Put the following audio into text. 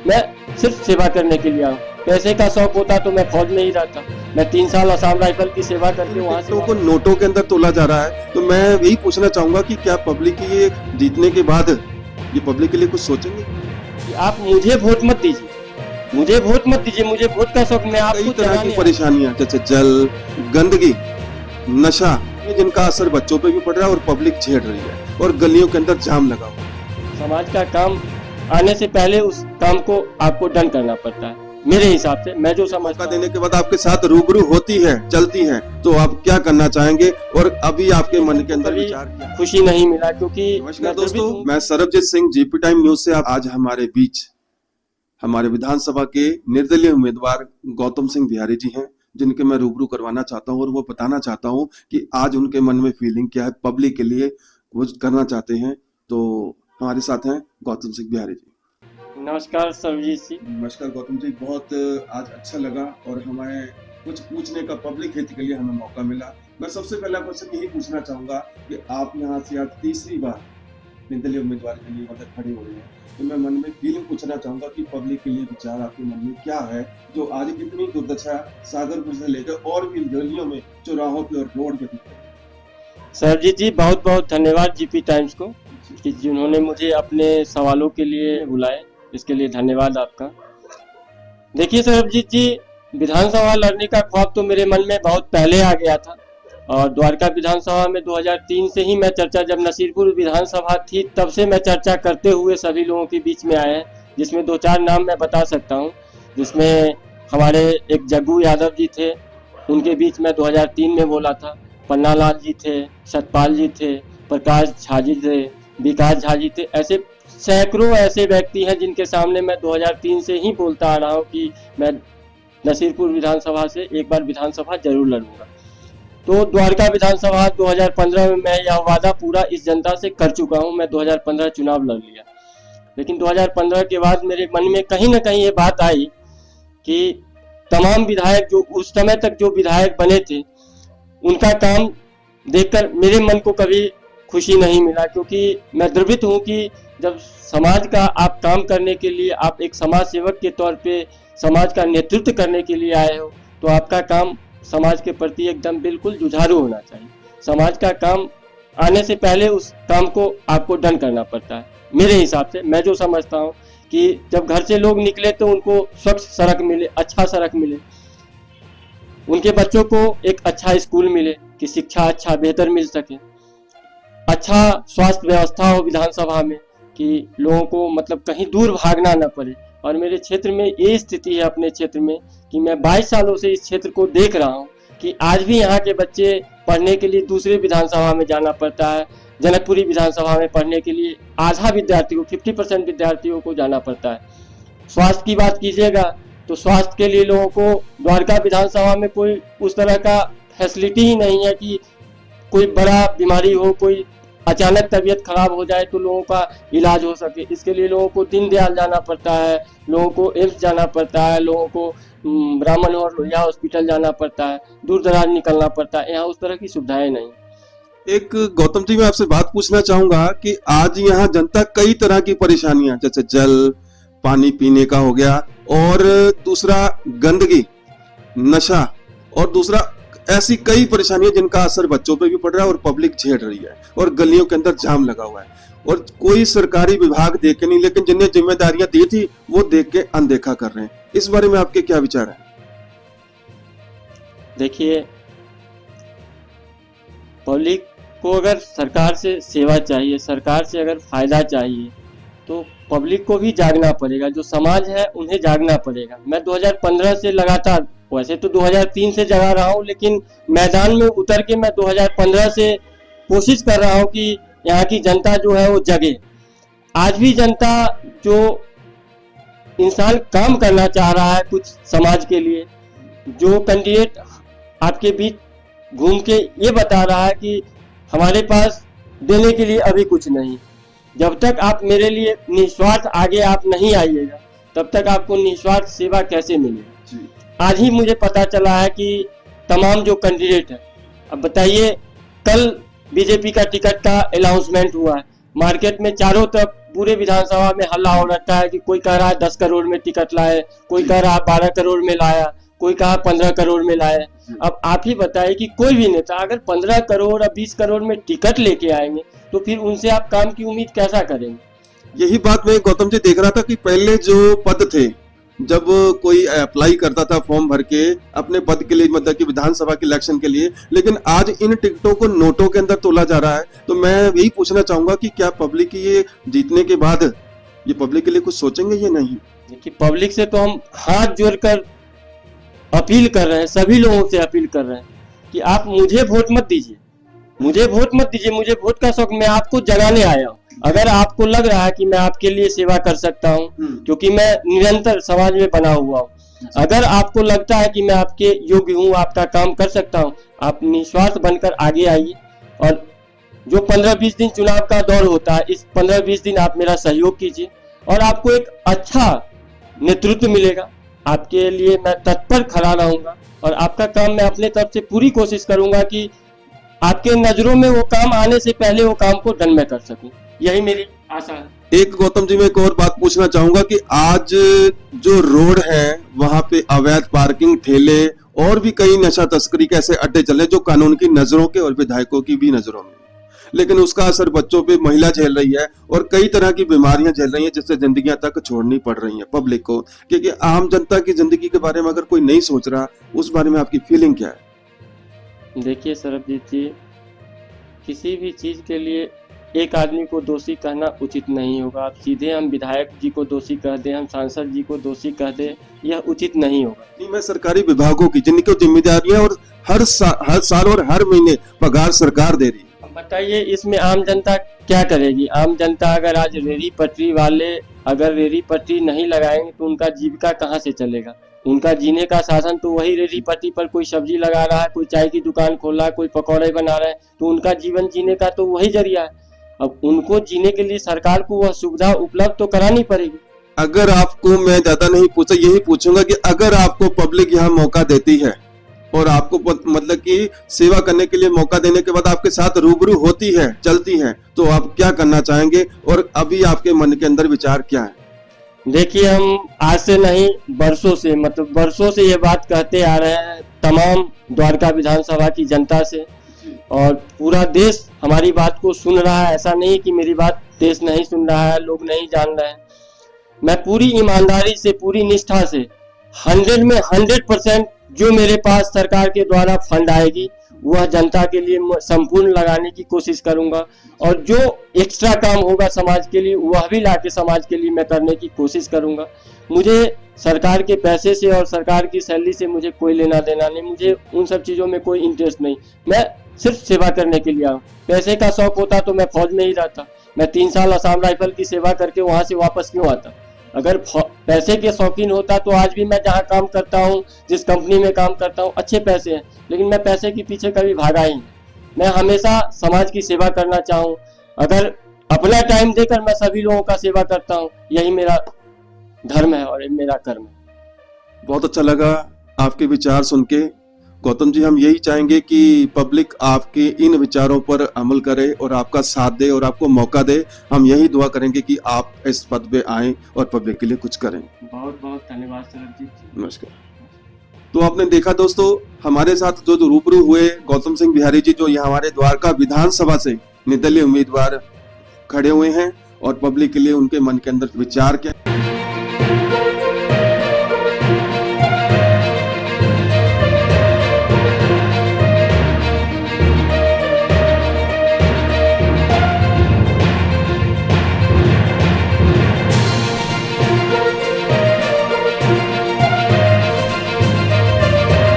मैं सिर्फ सेवा करने के लिए आया हूँ। पैसे का शौक होता तो मैं फौज में ही रहता। मैं 3 साल असम राइफल की सेवा करके वहाँ से को नोटों के अंदर तोला जा रहा है, तो मैं यही पूछना चाहूंगा कि क्या पब्लिक ये जीतने के बाद ये पब्लिक के लिए कुछ सोचेंगे? कि आप मुझे वोट मत दीजिए, मुझे वोट मत दीजिए, मुझे वोट का शौक, मैं कई आपको तरह की परेशानियां जैसे जल, गंदगी, नशा, ये जिनका असर बच्चों पे भी पड़ रहा है और पब्लिक झेल रही है और गलियों के अंदर जाम लगा हुआ है। समाज का काम आने से पहले उस काम को आपको डन करना पड़ता है। मेरे हिसाब से मैं जो समझता देने के बाद आपके साथ रूबरू होती है, चलती है, तो आप क्या करना चाहेंगे और अभी आपके मन के अंदर विचार क्या? खुशी नहीं मिला क्योंकि नमस्कार दोस्तों, मैं Sarabjit Singh, GP time news से। आज हमारे बीच हमारे विधानसभा के निर्दलीय उम्मीदवार गौतम सिंह बिहारी जी हैं, जिनके मैं रूबरू करवाना चाहता हूं और वो बताना चाहता हूं कि आज उनके मन में फीलिंग क्या है, पब्लिक के लिए वो करना चाहते हैं। तो हमारे साथ हैं गौतम सिंह बिहारी जी। नमस्कार सरबजीत सिंह। नमस्कार गौतम जी, बहुत आज अच्छा लगा और हमें कुछ पूछने का पब्लिक हित के लिए हमें मौका मिला। मैं सबसे पहला क्वेश्चन यही पूछना चाहूंगा कि आप यहाँ से आज तीसरी बार निर्दलीय उम्मीदवार के लिए मतलब खड़े हो रहे हैं, तो मैं मन में फीलिंग पूछना चाहूंगा कि पब्लिक के लिए विचार आपके मन में क्या है, जो आज कितनी दुर्दशा सागरपुर से लेकर और भी गलियों में, चौराहों पे और रोड पे दिख रही है। सरबजीत जी, बहुत बहुत धन्यवाद जीपी टाइम्स को कि जिन्होंने मुझे अपने सवालों के लिए बुलाए, इसके लिए धन्यवाद आपका। देखिए सरबजीत जी, विधानसभा लड़ने का ख्वाब तो मेरे मन में बहुत पहले आ गया था और द्वारका विधानसभा में 2003 से ही मैं चर्चा, जब नसीरपुर विधानसभा थी तब से मैं चर्चा करते हुए सभी लोगों के बीच में आए हैं, जिसमें 2-4 नाम मैं बता सकता हूं। जिसमें हमारे एक जग्गू यादव जी थे, उनके बीच में 2003 में बोला था। पन्नालाल जी थे, सतपाल जी थे, प्रकाश झा जी थे, विकास झा जी थे। ऐसे सैकड़ों ऐसे व्यक्ति हैं जिनके सामने मैं 2003 से ही बोलता आ रहा हूँ कि मैं नसीरपुर विधानसभा से एक बार विधानसभा जरूर लड़ूंगा। तो द्वारका विधानसभा 2015 में मैं यह वादा पूरा इस जनता से कर चुका हूं। मैं 2015 चुनाव लड़ लिया, लेकिन 2015 के बाद मेरे मन में कहीं ना कहीं ये बात आई कि तमाम विधायक जो उस समय तक जो विधायक बने थे, उनका काम देखकर मेरे मन को कभी खुशी नहीं मिला, क्योंकि मैं द्रवित हूँ कि जब समाज का आप काम करने के लिए, आप एक समाज सेवक के तौर पे समाज का नेतृत्व करने के लिए आए हो, तो आपका काम समाज के प्रति एकदम बिल्कुल जुझारू होना चाहिए। समाज का काम आने से पहले उस काम को आपको डन करना पड़ता है। मेरे हिसाब से मैं जो समझता हूँ कि जब घर से लोग निकले तो उनको स्वच्छ सड़क मिले, अच्छा सड़क मिले, उनके बच्चों को एक अच्छा स्कूल मिले कि शिक्षा अच्छा बेहतर मिल सके, अच्छा स्वास्थ्य व्यवस्था हो विधानसभा में कि लोगों को मतलब कहीं दूर भागना न पड़े। और मेरे क्षेत्र में ये स्थिति है, अपने क्षेत्र में, कि मैं 22 सालों से इस क्षेत्र को देख रहा हूँ कि आज भी यहाँ के बच्चे पढ़ने के लिए दूसरे विधानसभा में जाना पड़ता है। जनकपुरी विधानसभा में पढ़ने के लिए आधा विद्यार्थियों, 50% विद्यार्थियों को जाना पड़ता है। स्वास्थ्य की बात कीजिएगा तो स्वास्थ्य के लिए लोगों को द्वारका विधानसभा में कोई उस तरह का फैसिलिटी ही नहीं है कि कोई बड़ा बीमारी हो, कोई अचानक तबीयत खराब हो जाए तो लोगों का इलाज हो सके। इसके लिए लोगों को दीनदयाल जाना पड़ता है, लोगों को एम्स जाना पड़ता है, लोगों को ब्राह्मण और लोहिया हॉस्पिटल जाना पड़ता है, दूर दराज निकलना पड़ता है। यहाँ उस तरह की सुविधाएं नहीं। एक गौतम जी, मैं आपसे बात पूछना चाहूंगा कि आज यहाँ जनता कई तरह की परेशानियां, जैसे जल, पानी पीने का हो गया, और दूसरा गंदगी, नशा, और दूसरा ऐसी कई परेशानियां जिनका असर बच्चों पे भी पड़ रहा है और पब्लिक झेल रही है और गलियों के अंदर जाम लगा हुआ है और कोई सरकारी विभाग देख के नहीं, लेकिन जिन्हें जिम्मेदारियां दी थी वो देख के अनदेखा कर रहे हैं। इस बारे में आपके क्या विचार है? देखिए, पब्लिक को अगर सरकार से सेवा चाहिए, सरकार से अगर फायदा चाहिए, तो पब्लिक को भी जागना पड़ेगा। जो समाज है उन्हें जागना पड़ेगा। मैं 2015 से लगातार, वैसे तो 2003 से जगा रहा हूँ, लेकिन मैदान में उतर के मैं 2015 से कोशिश कर रहा हूँ कि यहाँ की जनता जो है वो जगे। आज भी जनता, जो इंसान काम करना चाह रहा है कुछ समाज के लिए, जो कैंडिडेट आपके बीच घूम के ये बता रहा है कि हमारे पास देने के लिए अभी कुछ नहीं, जब तक आप मेरे लिए निस्वार्थ आगे आप नहीं आइएगा तब तक आपको निस्वार्थ सेवा कैसे मिलेगी। आज ही मुझे पता चला है कि तमाम जो कैंडिडेट है, अब बताइए, कल बीजेपी का टिकट का अनाउंसमेंट हुआ है, मार्केट में चारों तरफ पूरे विधानसभा में हल्ला हो रखा है कि कोई कह रहा है 10 करोड़ में टिकट लाए, कोई कह रहा है 12 करोड़ में लाया, कोई कहा 15 करोड़ में लाए। अब आप ही बताइए कि कोई भी नेता अगर 15 करोड़ और 20 करोड़ में टिकट लेके आएंगे तो फिर उनसे आप काम की उम्मीद कैसा करेंगे? यही बात मैं गौतम जी देख रहा था कि पहले जो पद थे, जब कोई अप्लाई करता था फॉर्म भर के अपने पद के लिए, मतलब कि विधानसभा के इलेक्शन के लिए, लेकिन आज इन टिकटों को नोटों के अंदर तोला जा रहा है। तो मैं यही पूछना चाहूंगा कि क्या पब्लिक ये जीतने के बाद ये पब्लिक के लिए कुछ सोचेंगे या नहीं? देखिए, पब्लिक से तो हम हाथ जोड़कर अपील कर रहे हैं, सभी लोगों से अपील कर रहे हैं कि आप मुझे वोट मत दीजिए, मुझे वोट मत दीजिए, मुझे वोट का शौक, मैं आपको जगाने आया हूँ। अगर आपको लग रहा है कि मैं आपके लिए सेवा कर सकता हूँ, क्योंकि मैं निरंतर समाज में बना हुआ हूँ, अगर आपको लगता है कि मैं आपके योग्य हूँ, आपका काम कर सकता हूँ, आप निस्वार्थ बनकर आगे आइए। और जो 15-20 दिन चुनाव का दौर होता है, इस 15-20 दिन आप मेरा सहयोग कीजिए और आपको एक अच्छा नेतृत्व मिलेगा। आपके लिए मैं तत्पर खड़ा रहूंगा और आपका काम मैं अपने तरफ से पूरी कोशिश करूंगा कि आपके नजरों में वो काम आने से पहले वो काम को डन में कर सकूं। यही मेरी आशा है। एक गौतम जी, मैं एक और बात पूछना चाहूंगा कि आज जो रोड है वहां पे अवैध पार्किंग, ठेले और भी कई नशा तस्करी के ऐसे अड्डे चले जो कानून की नजरों के और विधायकों की भी नजरों में, लेकिन उसका असर बच्चों पे, महिला झेल रही है और कई तरह की बीमारियां झेल रही हैं, जिससे जिंदगियां तक छोड़नी पड़ रही हैं पब्लिक को। क्योंकि आम जनता की जिंदगी के बारे में अगर कोई नहीं सोच रहा, उस बारे में आपकी फीलिंग क्या है? देखिए सरबजीत जी, किसी भी चीज के लिए एक आदमी को दोषी कहना उचित नहीं होगा। आप सीधे हम विधायक जी को दोषी कह दें, हम सांसद जी को दोषी कह दें, यह उचित नहीं होगा। नहीं, मैं सरकारी विभागों की जिनकी जिम्मेदारियां और हर साल और हर महीने पगार सरकार दे रही है। बताइए इसमें आम जनता क्या करेगी? आम जनता अगर आज रेहड़ी पटरी वाले अगर रेहड़ी पटरी नहीं लगाएंगे तो उनका जीविका कहाँ से चलेगा? उनका जीने का साधन तो वही रेहड़ी पटरी पर, कोई सब्जी लगा रहा है, कोई चाय की दुकान खोल रहा है, कोई पकौड़े बना रहा है, तो उनका जीवन जीने का तो वही जरिया है। अब उनको जीने के लिए सरकार को वह सुविधा उपलब्ध तो करानी पड़ेगी। अगर आपको, मैं ज्यादा नहीं पूछा, यही पूछूंगा कि अगर आपको पब्लिक यहाँ मौका देती है और आपको मतलब कि सेवा करने के लिए मौका देने के बाद आपके साथ रूबरू होती है, चलती है, तो आप क्या करना चाहेंगे और अभी आपके मन के अंदर विचार क्या है? देखिए, हम आज से नहीं, बरसों से, मतलब वर्षों से ये बात कहते आ रहे हैं तमाम द्वारका विधानसभा की जनता से, और पूरा देश हमारी बात को सुन रहा है। ऐसा नहीं कि मेरी बात देश नहीं सुन रहा है, लोग नहीं जान रहे हैं। मैं पूरी ईमानदारी से, पूरी निष्ठा से 100 में 100% जो मेरे पास सरकार के द्वारा फंड आएगी वह जनता के लिए संपूर्ण लगाने की कोशिश करूंगा, और जो एक्स्ट्रा काम होगा समाज के लिए वह भी लाके समाज के लिए मैं करने की कोशिश करूंगा। मुझे सरकार के पैसे से और सरकार की सैलरी से मुझे कोई लेना देना नहीं, मुझे उन सब चीज़ों में कोई इंटरेस्ट नहीं। मैं सिर्फ सेवा करने के लिए आऊँ। पैसे का शौक होता तो मैं फौज में ही रहता। मैं 3 साल असम राइफल की सेवा करके वहाँ से वापस क्यों आता? अगर पैसे के शौकीन होता तो आज भी मैं जहाँ काम करता हूँ, जिस कंपनी में काम करता हूँ, अच्छे पैसे हैं, लेकिन मैं पैसे के पीछे कभी भागा ही नहीं। मैं हमेशा समाज की सेवा करना चाहूँ। अगर अपना टाइम देकर मैं सभी लोगों का सेवा करता हूँ, यही मेरा धर्म है और मेरा कर्म है। बहुत अच्छा लगा आपके विचार सुन के गौतम जी। हम यही चाहेंगे कि पब्लिक आपके इन विचारों पर अमल करे और आपका साथ दे और आपको मौका दे। हम यही दुआ करेंगे कि आप इस पद पे आएं और पब्लिक के लिए कुछ करें। बहुत बहुत धन्यवाद सरबजीत जी। नमस्कार। तो आपने देखा दोस्तों, हमारे साथ जो रूबरू हुए गौतम सिंह बिहारी जी, जो यहाँ हमारे द्वारका विधानसभा से निर्दलीय उम्मीदवार खड़े हुए हैं और पब्लिक के लिए उनके मन के अंदर विचार क्या